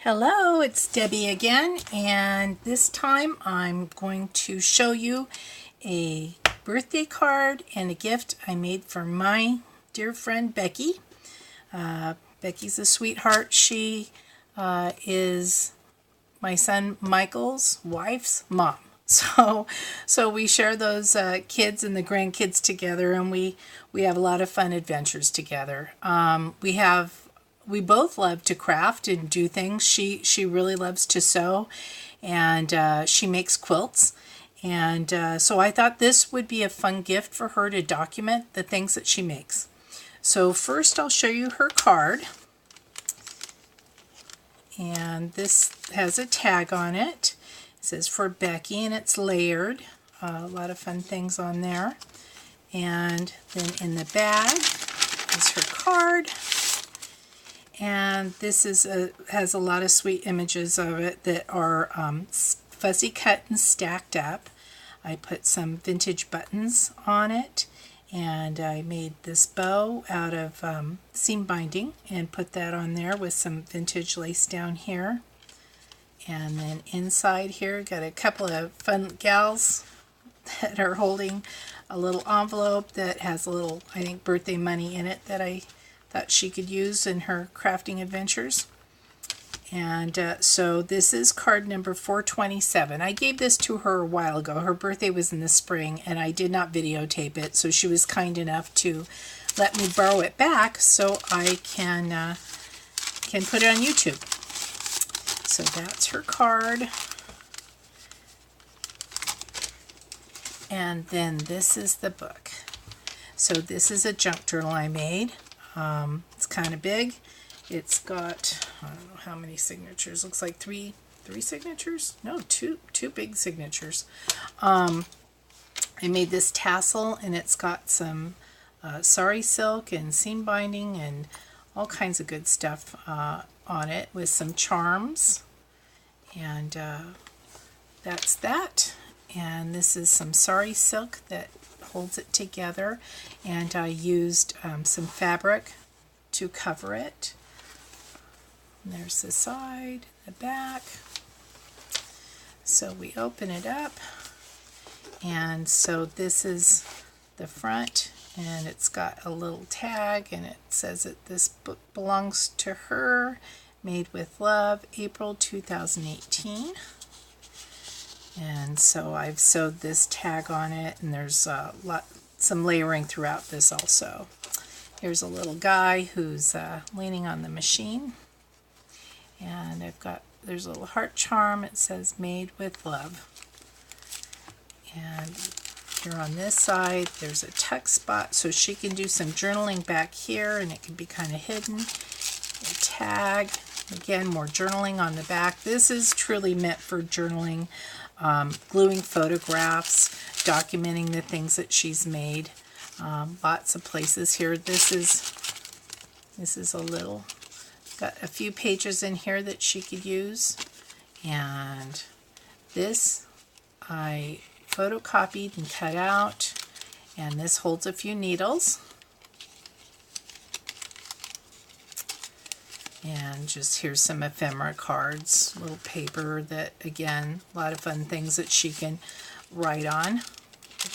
Hello, it's Debbie again, and this time I'm going to show you a birthday card and a gift I made for my dear friend Becky. Becky's a sweetheart. She is my son Michael's wife's mom. So we share those kids and the grandkids together, and we have a lot of fun adventures together. We both love to craft and do things. She really loves to sew, and she makes quilts. And so I thought this would be a fun gift for her to document the things that she makes. So first I'll show you her card. And this has a tag on it. It says for Becky, and it's layered. A lot of fun things on there. And then in the bag is her card. And this has a lot of sweet images of it that are fuzzy cut and stacked up. I put some vintage buttons on it, and I made this bow out of seam binding and put that on there with some vintage lace down here. And then inside here, got a couple of fun gals that are holding a little envelope that has a little, I think, birthday money in it that I thought she could use in her crafting adventures. And so this is card number 427. I gave this to her a while ago. Her birthday was in the spring, and I did not videotape it, so she was kind enough to let me borrow it back so I can put it on YouTube. So that's her card. And then this is the book. So this is a junk journal I made. It's kind of big. It's got, I don't know how many signatures. Looks like three signatures? No, two big signatures. I made this tassel, and it's got some sari silk and seam binding and all kinds of good stuff on it with some charms. And that's that. And this is some sari silk that holds it together, and I used some fabric to cover it. And there's the side, the back. So we open it up, and so this is the front, and it's got a little tag, and it says that this book belongs to her, made with love, April 2018. And so I've sewed this tag on it, and there's some layering throughout this also. Here's a little guy who's leaning on the machine, and there's a little heart charm. It says made with love. And here on this side there's a tuck spot so she can do some journaling back here, and it can be kind of hidden. A tag, again, more journaling on the back. This is truly meant for journaling. Gluing photographs, documenting the things that she's made. Lots of places here. This is a little, got a few pages in here that she could use. And this I photocopied and cut out, and this holds a few needles. And just here's some ephemera cards, little paper that, again, a lot of fun things that she can write on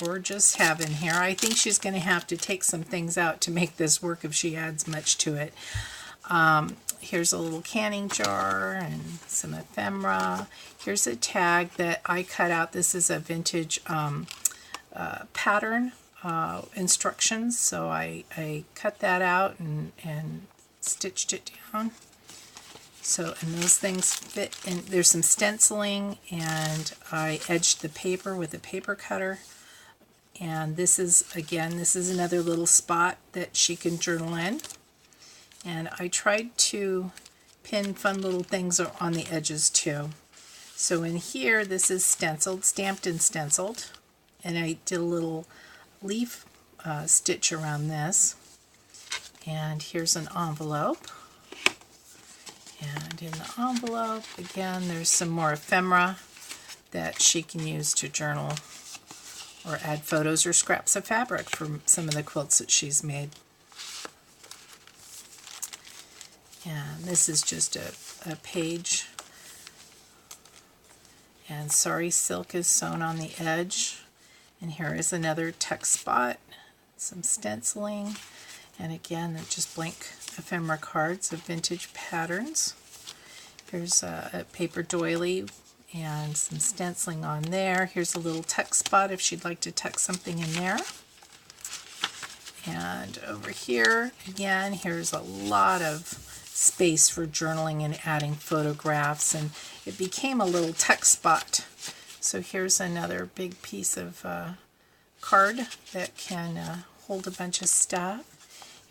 or just have in here. I think she's going to have to take some things out to make this work if she adds much to it. Here's a little canning jar and some ephemera. Here's a tag that I cut out. This is a vintage pattern instructions, so I cut that out and stitched it down. So, and those things fit in. There's some stenciling, and I edged the paper with a paper cutter. And this is another little spot that she can journal in. And I tried to pin fun little things on the edges too. So in here, this is stenciled, stamped and stenciled. And I did a little leaf stitch around this. And here's an envelope. And in the envelope, again, there's some more ephemera that she can use to journal or add photos or scraps of fabric from some of the quilts that she's made. And this is just a page. And Sorry Silk is sewn on the edge. And here is another text spot, some stenciling, and again, they're just blank ephemera cards of vintage patterns. Here's a paper doily and some stenciling on there. Here's a little text spot if she'd like to text something in there. And over here, again, here's a lot of space for journaling and adding photographs, and it became a little text spot. So here's another big piece of card that can hold a bunch of stuff.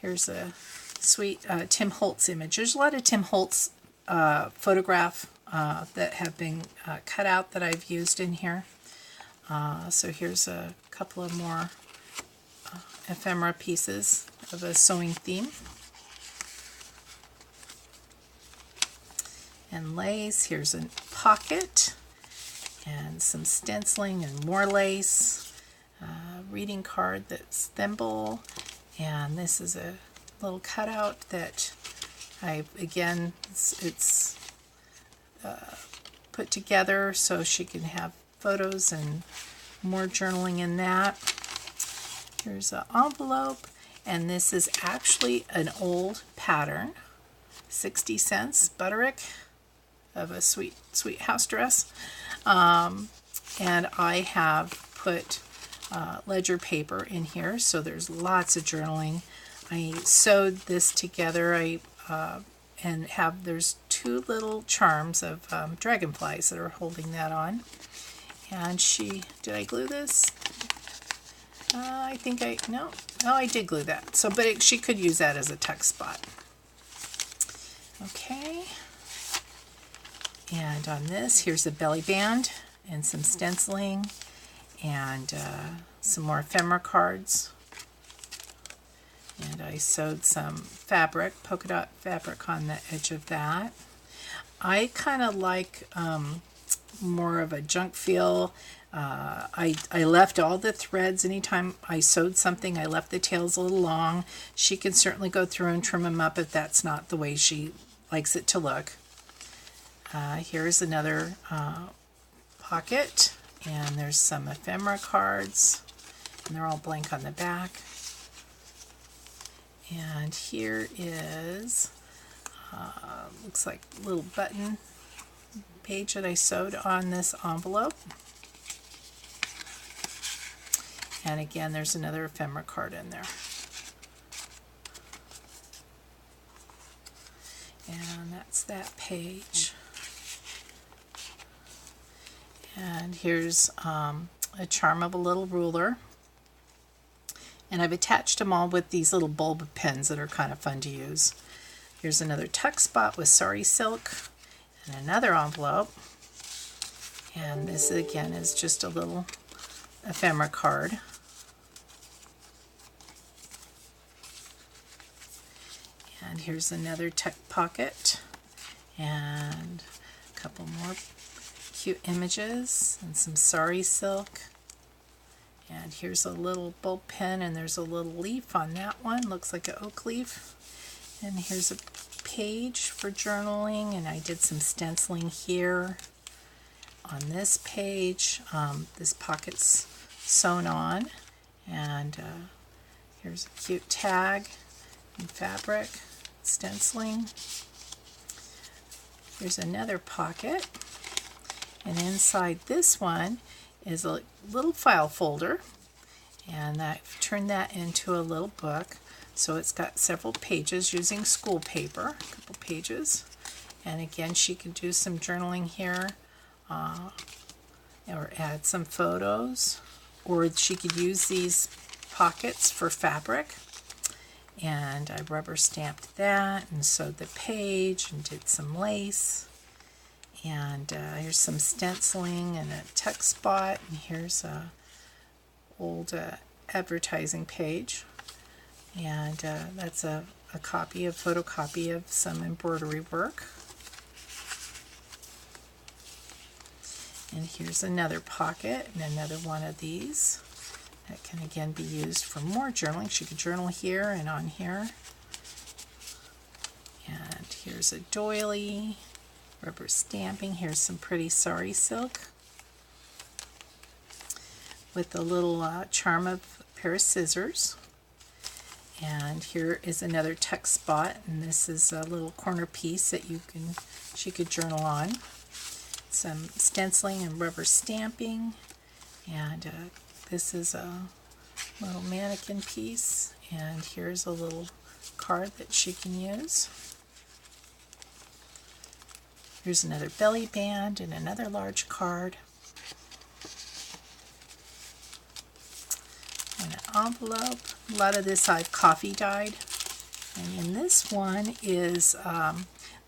Here's a sweet Tim Holtz image. There's a lot of Tim Holtz photograph that have been cut out that I've used in here. So here's a couple of more ephemera pieces of a sewing theme. And lace. Here's a pocket and some stenciling and more lace. Reading card that's thimble, and this is a little cutout that it's put together so she can have photos and more journaling in that. Here's an envelope, and this is actually an old pattern, 60 cents, Butterick, of a sweet house dress. And I have put ledger paper in here, so there's lots of journaling. I sewed this together. There's two little charms of dragonflies that are holding that on. And did I glue this? I did glue that. So, but she could use that as a text spot. Okay. And on this, here's a belly band and some stenciling and some more ephemera cards. And I sewed some fabric, polka dot fabric on the edge of that. I kind of like more of a junk feel. I left all the threads. Anytime I sewed something, I left the tails a little long. She can certainly go through and trim them up if that's not the way she likes it to look. Here's another pocket, and there's some ephemera cards, and they're all blank on the back. And here is, looks like a little button page that I sewed on this envelope. And again, there's another ephemera card in there. And that's that page. And here's a charm of a little ruler. And I've attached them all with these little bulb pens that are kind of fun to use. Here's another tuck spot with Sorry Silk and another envelope. And this again is just a little ephemera card. And here's another tuck pocket and a couple more cute images and some Sorry Silk. And here's a little bulb pen, and there's a little leaf on that one. Looks like an oak leaf. And here's a page for journaling, and I did some stenciling here. On this page, this pocket's sewn on, and here's a cute tag in fabric, stenciling. Here's another pocket, and inside this one is a little file folder, and I've turned that into a little book. So it's got several pages using school paper, a couple pages. And again, she can do some journaling here, or add some photos, or she could use these pockets for fabric. And I rubber stamped that and sewed the page and did some lace. And here's some stenciling and a text spot, and here's a old advertising page, and that's a photocopy of some embroidery work. And here's another pocket and another one of these that can again be used for more journaling. She could journal here and on here. And here's a doily, rubber stamping. Here's some pretty sari silk with a little charm of a pair of scissors. And here is another tuck spot, and this is a little corner piece that she could journal on. Some stenciling and rubber stamping, and this is a little mannequin piece, and here's a little card that she can use. Here's another belly band and another large card. And an envelope. A lot of this I've coffee dyed. And in this one is,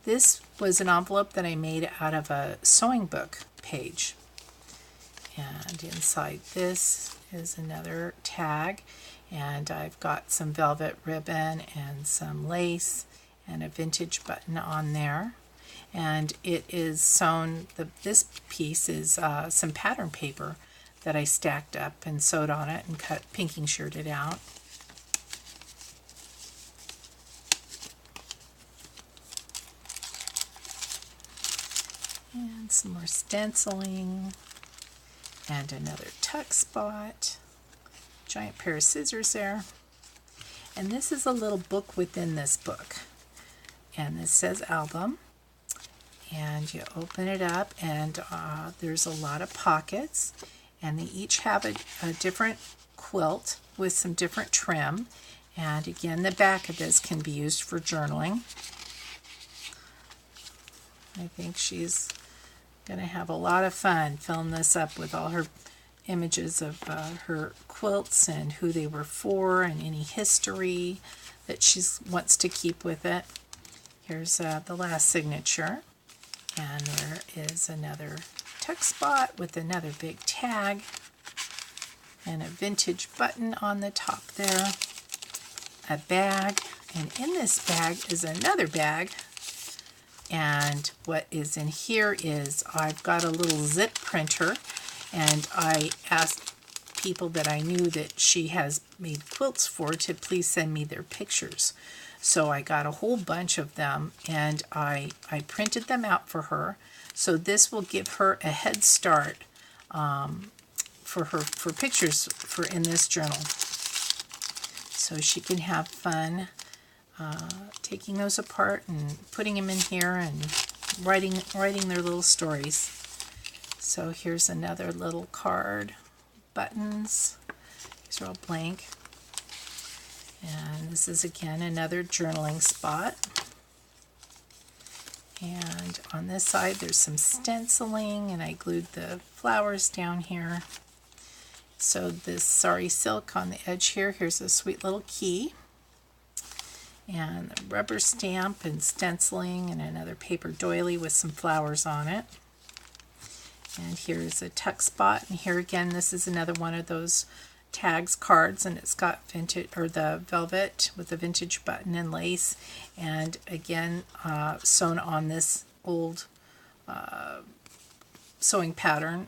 this was an envelope that I made out of a sewing book page. And inside this is another tag. And I've got some velvet ribbon and some lace and a vintage button on there. And it is sewn, this piece is some pattern paper that I stacked up and sewed on it and pinking shirted out. And some more stenciling and another tuck spot. Giant pair of scissors there. And this is a little book within this book. And this says album. And you open it up, and there's a lot of pockets, and they each have a different quilt with some different trim. And again, the back of this can be used for journaling. I think she's going to have a lot of fun filling this up with all her images of her quilts and who they were for and any history that she wants to keep with it. Here's the last signature. And there is another tuck spot with another big tag and a vintage button on the top there. A bag, and in this bag is another bag. And what is in here is I've got a little zip printer, and I asked people that I knew that she has made quilts for to please send me their pictures. So I got a whole bunch of them, and I printed them out for her. So this will give her a head start for pictures for in this journal. So she can have fun taking those apart and putting them in here and writing their little stories. So here's another little card, buttons. These are all blank. And this is again another journaling spot. And on this side there's some stenciling, and I glued the flowers down here. So this sari silk on the edge here, here's a sweet little key. And a rubber stamp and stenciling and another paper doily with some flowers on it. And here's a tuck spot, and here again this is another one of those tags cards, and it's got vintage, or the velvet with the vintage button and lace, and again sewn on this old sewing pattern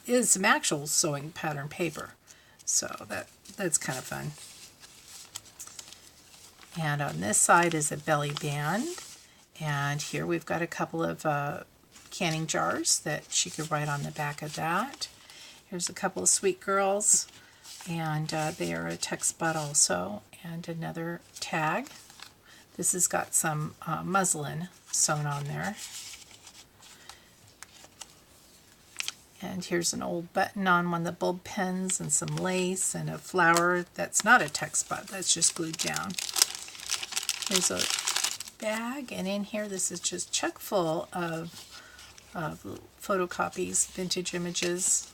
is some actual sewing pattern paper, so that's kind of fun. And on this side is a belly band, and here we've got a couple of canning jars that she could write on the back of that. Here's a couple of sweet girls, and they are a tuck spot also, and another tag. This has got some muslin sewn on there. And here's an old button on one of the bulb pens, and some lace, and a flower that's not a tuck spot, that's just glued down. Here's a bag, and in here this is just chock full of photocopies, vintage images.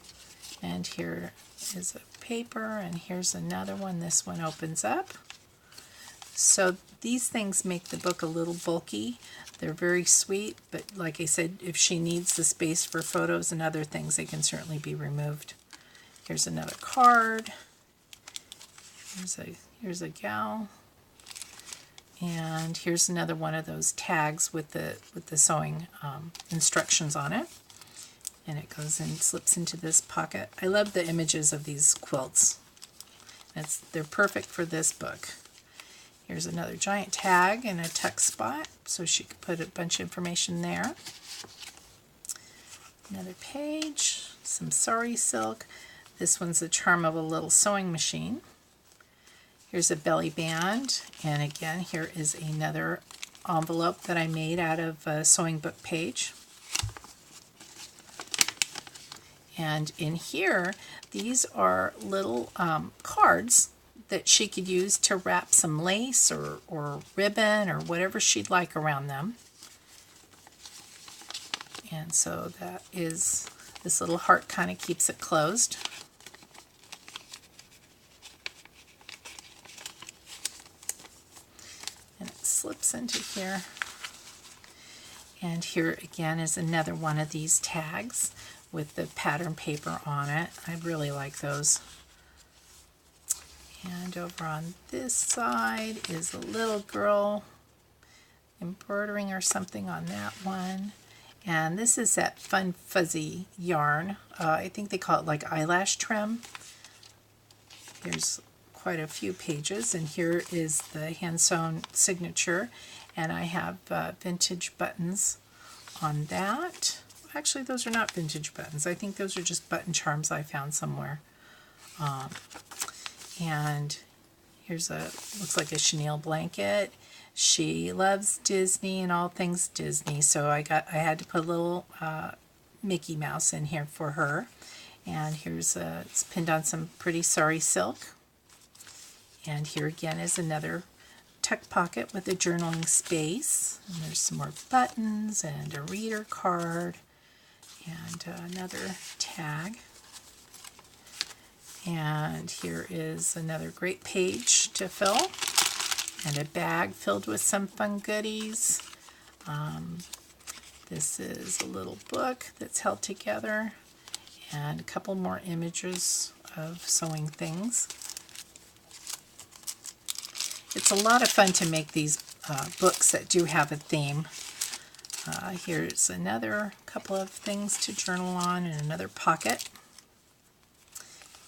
And here is a paper, and here's another one. This one opens up. So these things make the book a little bulky. They're very sweet, but like I said, if she needs the space for photos and other things, they can certainly be removed. Here's another card. Here's a gal. And here's another one of those tags with the sewing instructions on it. And it goes and slips into this pocket. I love the images of these quilts. They're perfect for this book. Here's another giant tag and a tuck spot, so she could put a bunch of information there. Another page, some sari silk. This one's the charm of a little sewing machine. Here's a belly band, and again, here is another envelope that I made out of a sewing book page. And in here, these are little cards that she could use to wrap some lace or ribbon or whatever she'd like around them. And so that is, this little heart kind of keeps it closed. And it slips into here. And here again is another one of these tags with the pattern paper on it. I really like those. And over on this side is a little girl embroidering or something on that one. And this is that Fun Fuzzy yarn. I think they call it like eyelash trim. There's quite a few pages, and here is the hand-sewn signature. And I have vintage buttons on that. Actually, those are not vintage buttons. I think those are just button charms I found somewhere. And here's a, looks like a chenille blanket. She loves Disney and all things Disney, so I had to put a little Mickey Mouse in here for her. And here's it's pinned on some pretty sari silk. And here again is another tuck pocket with a journaling space. And there's some more buttons and a reader card and another tag. And here is another great page to fill, and a bag filled with some fun goodies. This is a little book that's held together, and a couple more images of sewing things. It's a lot of fun to make these books that do have a theme. Here's another couple of things to journal on, and another pocket.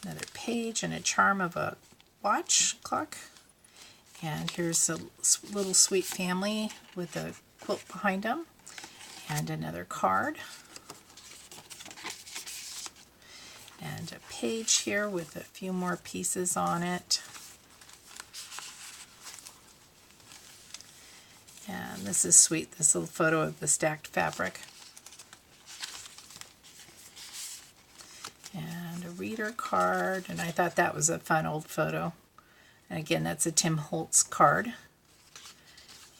Another page and a charm of a watch clock. And here's a little sweet family with a quilt behind them. And another card. And a page here with a few more pieces on it. And this is sweet, this little photo of the stacked fabric. And a reader card, and I thought that was a fun old photo. And again, that's a Tim Holtz card.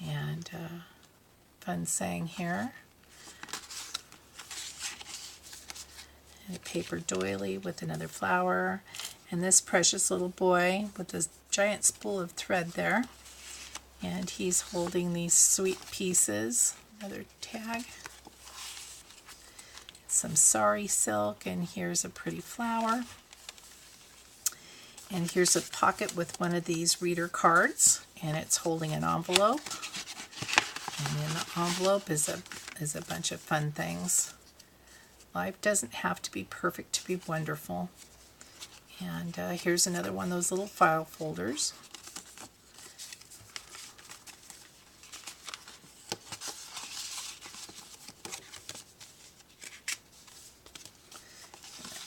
And fun saying here. And a paper doily with another flower. And this precious little boy with this giant spool of thread there. And he's holding these sweet pieces. Another tag. Some sari silk, and here's a pretty flower. And here's a pocket with one of these reader cards, and it's holding an envelope. And in the envelope is a bunch of fun things. Life doesn't have to be perfect to be wonderful. And here's another one of those little file folders.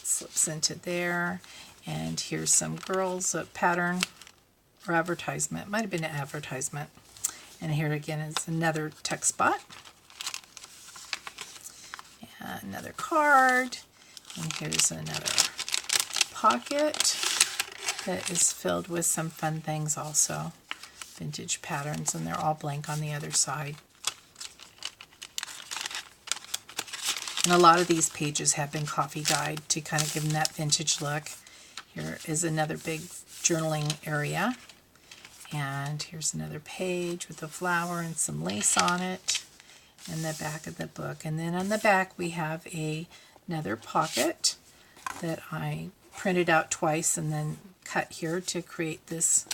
Slips into there, and here's some girls pattern or advertisement. It might have been an advertisement. And here again is another tuck spot, and another card, and here's another pocket that is filled with some fun things also, vintage patterns, and they're all blank on the other side. And a lot of these pages have been coffee dyed to kind of give them that vintage look. Here is another big journaling area. And here's another page with a flower and some lace on it. And the back of the book. And then on the back we have another pocket that I printed out twice and then cut here to create this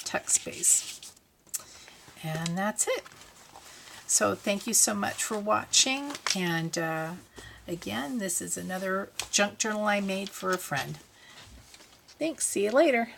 tuck space. And that's it. So thank you so much for watching, and again, this is another junk journal I made for a friend. Thanks, see you later.